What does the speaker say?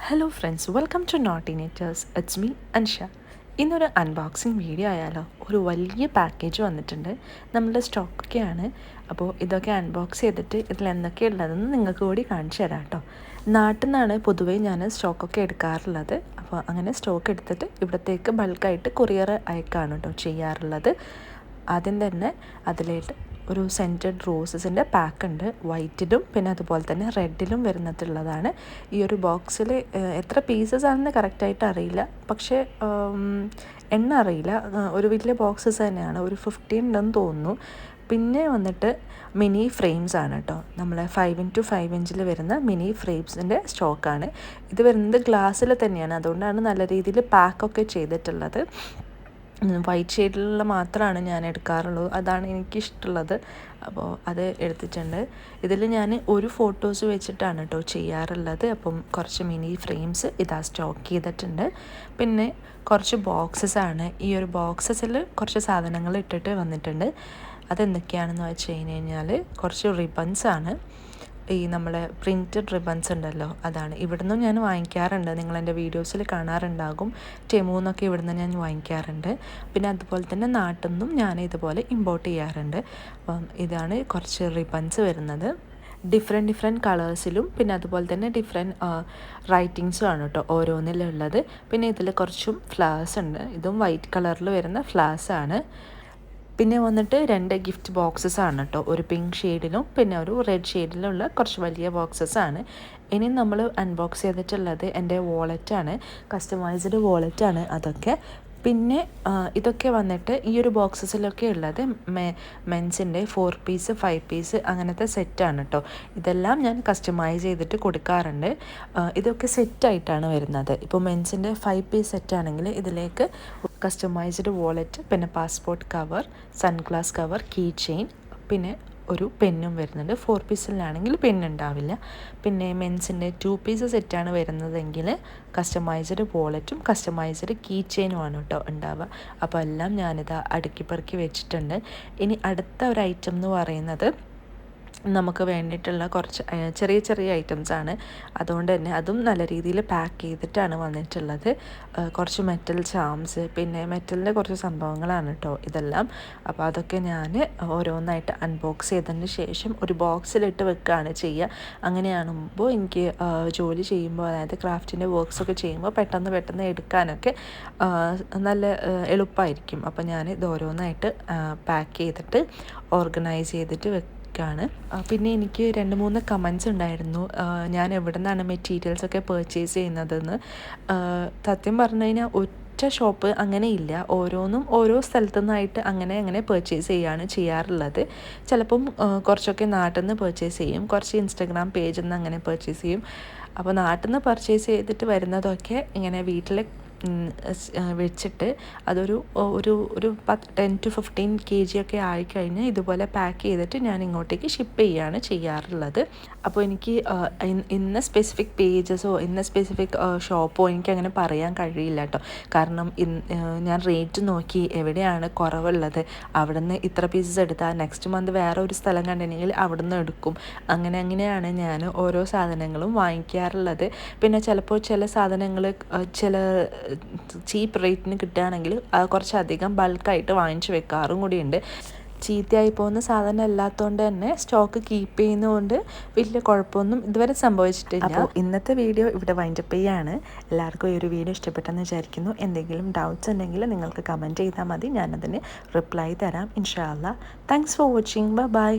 Hello friends, welcome to naughty natures. It's me Ansha. ഇന്നൊരു unboxing video ആയാലോ. ഒരു വലിയ പാക്കേജ് വന്നിട്ടുണ്ട്, നമ്മുടെ സ്റ്റോക്കൊക്കെയാണ്. അപ്പോൾ ഇതൊക്കെ അൺബോക്സ് ചെയ്തിട്ട് ഇതിൽ എന്തൊക്കെയുള്ളതെന്ന് നിങ്ങൾക്ക് കൂടി കാണിച്ചു തരാം കേട്ടോ. നാട്ടിൽ നിന്നാണ് പൊതുവേ ഞാൻ സ്റ്റോക്കൊക്കെ എടുക്കാറുള്ളത്. അപ്പോൾ അങ്ങനെ സ്റ്റോക്ക് എടുത്തിട്ട് ഇവിടത്തേക്ക് ബൾക്കായിട്ട് കൊറിയർ അയക്കാണ് കേട്ടോ ചെയ്യാറുള്ളത്. ആദ്യം തന്നെ അതിലേട്ട് ഒരു സെൻറ്റഡ് റോസസിൻ്റെ പാക്ക് ഉണ്ട്, വൈറ്റിലും പിന്നെ അതുപോലെ തന്നെ റെഡിലും വരുന്നിട്ടുള്ളതാണ്. ഈ ഒരു ബോക്സിൽ എത്ര പീസസ് ആണെന്ന് കറക്റ്റായിട്ട് അറിയില്ല, പക്ഷേ എണ്ണ അറിയില്ല. ഒരു വലിയ ബോക്സസ് തന്നെയാണ്, ഒരു 15 ഉണ്ടെന്ന് തോന്നുന്നു. പിന്നെ വന്നിട്ട് മിനി ഫ്രെയിംസ് ആണ് കേട്ടോ. നമ്മൾ 5x5 ഇഞ്ചിൽ വരുന്ന മിനി ഫ്രെയിംസിൻ്റെ സ്റ്റോക്കാണ്. ഇത് വരുന്നത് ഗ്ലാസ്സിൽ തന്നെയാണ്, അതുകൊണ്ടാണ് നല്ല രീതിയിൽ പാക്കൊക്കെ ചെയ്തിട്ടുള്ളത്. വൈറ്റ് ഷെയ്ഡിലുള്ള മാത്രമാണ് ഞാൻ എടുക്കാറുള്ളൂ, അതാണ് എനിക്കിഷ്ടമുള്ളത്. അപ്പോൾ അത് എടുത്തിട്ടുണ്ട്. ഇതിൽ ഞാൻ ഒരു ഫോട്ടോസ് വെച്ചിട്ടാണ് കേട്ടോ ചെയ്യാറുള്ളത്. അപ്പം കുറച്ച് മിനി ഫ്രെയിംസ് ഇതാ സ്റ്റോക്ക് ചെയ്തിട്ടുണ്ട്. പിന്നെ കുറച്ച് ബോക്സസ് ആണ്. ഈ ഒരു ബോക്സസിൽ കുറച്ച് സാധനങ്ങൾ ഇട്ടിട്ട് വന്നിട്ടുണ്ട്. അതെന്തൊക്കെയാണെന്ന് വെച്ച് കഴിഞ്ഞാൽ കുറച്ച് റിബൺസ് ആണ്. ഈ നമ്മളെ പ്രിൻറ്റഡ് റിബൺസ് ഉണ്ടല്ലോ, അതാണ്. ഇവിടുന്ന് ഞാൻ വാങ്ങിക്കാറുണ്ട്, നിങ്ങളെൻ്റെ വീഡിയോസിൽ കാണാറുണ്ടാകും. ടെമൂന്നൊക്കെ ഇവിടുന്ന് ഞാൻ വാങ്ങിക്കാറുണ്ട്. പിന്നെ അതുപോലെ തന്നെ നാട്ടിൽ നിന്നും ഞാൻ ഇതുപോലെ ഇമ്പോർട്ട് ചെയ്യാറുണ്ട്. അപ്പം ഇതാണ് കുറച്ച് റിബൺസ് വരുന്നത്. ഡിഫറെൻറ്റ് കളേഴ്സിലും പിന്നെ അതുപോലെ തന്നെ ഡിഫറെൻറ്റ് റൈറ്റിങ്സും ആണ് കേട്ടോ ഓരോന്നിലുള്ളത്. പിന്നെ ഇതിൽ കുറച്ചും ഫ്ലവേഴ്സ് ഉണ്ട്, ഇതും വൈറ്റ് കളറിൽ വരുന്ന ഫ്ലവേഴ്സ് ആണ്. പിന്നെ വന്നിട്ട് 2 ഗിഫ്റ്റ് ബോക്സസ് ആണ് കേട്ടോ, ഒരു പിങ്ക് ഷെയ്ഡിലും പിന്നെ ഒരു റെഡ് ഷെയ്ഡിലുള്ള കുറച്ച് വലിയ ബോക്സസ് ആണ്. ഇനി നമ്മൾ അൺബോക്സ് ചെയ്തിട്ടുള്ളത് എൻ്റെ വാളറ്റാണ്, കസ്റ്റമൈസ്ഡ് വാളറ്റാണ് അതൊക്കെ. പിന്നെ ഇതൊക്കെ വന്നിട്ട് ഈ ഒരു ബോക്സസിലൊക്കെ ഉള്ളത് മെൻസിൻ്റെ 4 പീസ് 5 പീസ് അങ്ങനത്തെ സെറ്റാണ് കേട്ടോ. ഇതെല്ലാം ഞാൻ കസ്റ്റമൈസ് ചെയ്തിട്ട് കൊടുക്കാറുണ്ട്. ഇതൊക്കെ സെറ്റായിട്ടാണ് വരുന്നത്. ഇപ്പോൾ മെൻസിൻ്റെ 5 പീസ് സെറ്റാണെങ്കിൽ ഇതിലേക്ക് കസ്റ്റമൈസ്ഡ് വാലറ്റ്, പിന്നെ passport cover, sunglass cover, key chain, പിന്നെ ഒരു പെന്നും വരുന്നുണ്ട്. 4 പീസിലാണെങ്കിൽ പെന്നുണ്ടാവില്ല. പിന്നെ മെൻസിൻ്റെ 2 പീസ് സെറ്റാണ് വരുന്നതെങ്കിൽ കസ്റ്റമൈസ്ഡ് വാലറ്റും കസ്റ്റമൈസ്ഡ് കീ ചെയിനുമാണ് കേട്ടോ ഉണ്ടാവുക. അപ്പോൾ എല്ലാം ഞാനിത് അടുക്കി പെറുക്കി വെച്ചിട്ടുണ്ട്. ഇനി അടുത്ത ഒരു ഐറ്റം എന്ന് പറയുന്നത് നമുക്ക് വേണ്ടിയിട്ടുള്ള കുറച്ച് ചെറിയ ഐറ്റംസാണ്. അതുകൊണ്ട് തന്നെ അതും നല്ല രീതിയിൽ പാക്ക് ചെയ്തിട്ടാണ് വന്നിട്ടുള്ളത്. കുറച്ച് മെറ്റൽ ചാംസ്, പിന്നെ മെറ്റലിൻ്റെ കുറച്ച് സംഭവങ്ങളാണ് കേട്ടോ ഇതെല്ലാം. അപ്പോൾ അതൊക്കെ ഞാൻ ഓരോന്നായിട്ട് അൺബോക്സ് ചെയ്തതിന് ശേഷം ഒരു ബോക്സിലിട്ട് വെക്കുകയാണ് ചെയ്യുക. അങ്ങനെയാകുമ്പോൾ എനിക്ക് ജോലി ചെയ്യുമ്പോൾ, അതായത് ക്രാഫ്റ്റിൻ്റെ വർക്ക്സൊക്കെ ചെയ്യുമ്പോൾ പെട്ടെന്ന് എടുക്കാനൊക്കെ നല്ല എളുപ്പമായിരിക്കും. അപ്പോൾ ഞാൻ ഇത് ഓരോന്നായിട്ട് പാക്ക് ചെയ്തിട്ട് ഓർഗനൈസ് ചെയ്തിട്ട് ാണ്. പിന്നെ എനിക്ക് 2-3 കമൻസ് ഉണ്ടായിരുന്നു, ഞാൻ എവിടെ നിന്നാണ് മെറ്റീരിയൽസൊക്കെ പർച്ചേസ് ചെയ്യുന്നതെന്ന്. സത്യം പറഞ്ഞു കഴിഞ്ഞാൽ ഒറ്റ ഷോപ്പ് അങ്ങനെയില്ല, ഓരോന്നും ഓരോ സ്ഥലത്തു നിന്നായിട്ട് അങ്ങനെ പർച്ചേസ് ചെയ്യാറുള്ളത്. ചിലപ്പം കുറച്ചൊക്കെ നാട്ടിൽ നിന്ന് പർച്ചേസ് ചെയ്യും, കുറച്ച് ഇൻസ്റ്റഗ്രാം പേജിൽ നിന്ന് അങ്ങനെ പർച്ചേസ് ചെയ്യും. അപ്പോൾ നാട്ടിൽ നിന്ന് പർച്ചേസ് ചെയ്തിട്ട് വരുന്നതൊക്കെ ഇങ്ങനെ വീട്ടിൽ വെച്ചിട്ട് അതൊരു 10 to 15 kg ഒക്കെ ആയിക്കഴിഞ്ഞ് ഇതുപോലെ പാക്ക് ചെയ്തിട്ട് ഞാൻ ഇങ്ങോട്ടേക്ക് ഷിപ്പ് ചെയ്യുകയാണ് ചെയ്യാറുള്ളത്. അപ്പോൾ എനിക്ക് ഇന്ന സ്പെസിഫിക് പേജസോ ഇന്ന സ്പെസിഫിക് ഷോപ്പോ എനിക്കങ്ങനെ പറയാൻ കഴിയില്ല കേട്ടോ. കാരണം ഞാൻ റേറ്റ് നോക്കി എവിടെയാണ് കുറവുള്ളത്, അവിടെ നിന്ന് ഇത്ര പീസസ് എടുത്താൽ നെക്സ്റ്റ് മന്ത് വേറെ ഒരു സ്ഥലം കണ്ടിട്ടുണ്ടെങ്കിൽ അവിടെ നിന്ന് എടുക്കും. അങ്ങനെയാണ് ഞാൻ ഓരോ സാധനങ്ങളും വാങ്ങിക്കാറുള്ളത്. പിന്നെ ചിലപ്പോൾ ചില സാധനങ്ങൾ ചില ചീപ്പ് റേറ്റിന് കിട്ടുകയാണെങ്കിൽ കുറച്ചധികം ബൾക്കായിട്ട് വാങ്ങിച്ച് വെക്കാറും കൂടിയുണ്ട്. ചീത്തയായി പോകുന്ന സാധനം അല്ലാത്തതുകൊണ്ട് തന്നെ സ്റ്റോക്ക് കീപ്പ് ചെയ്യുന്നതുകൊണ്ട് വലിയ കുഴപ്പമൊന്നും ഇതുവരെ സംഭവിച്ചിട്ടില്ല. അപ്പോൾ ഇന്നത്തെ വീഡിയോ ഇവിടെ വൈൻഡപ്പ് ചെയ്യാണ്. എല്ലാവർക്കും ഈ ഒരു വീഡിയോ ഇഷ്ടപ്പെട്ടെന്ന് വിചാരിക്കുന്നു. എന്തെങ്കിലും ഡൗട്ട്സ് ഉണ്ടെങ്കിൽ നിങ്ങൾക്ക് കമൻറ്റ് ചെയ്താൽ മതി, ഞാനതിന് റിപ്ലൈ തരാം ഇൻഷാ അല്ലാ. Thanks for watching. ബൈ.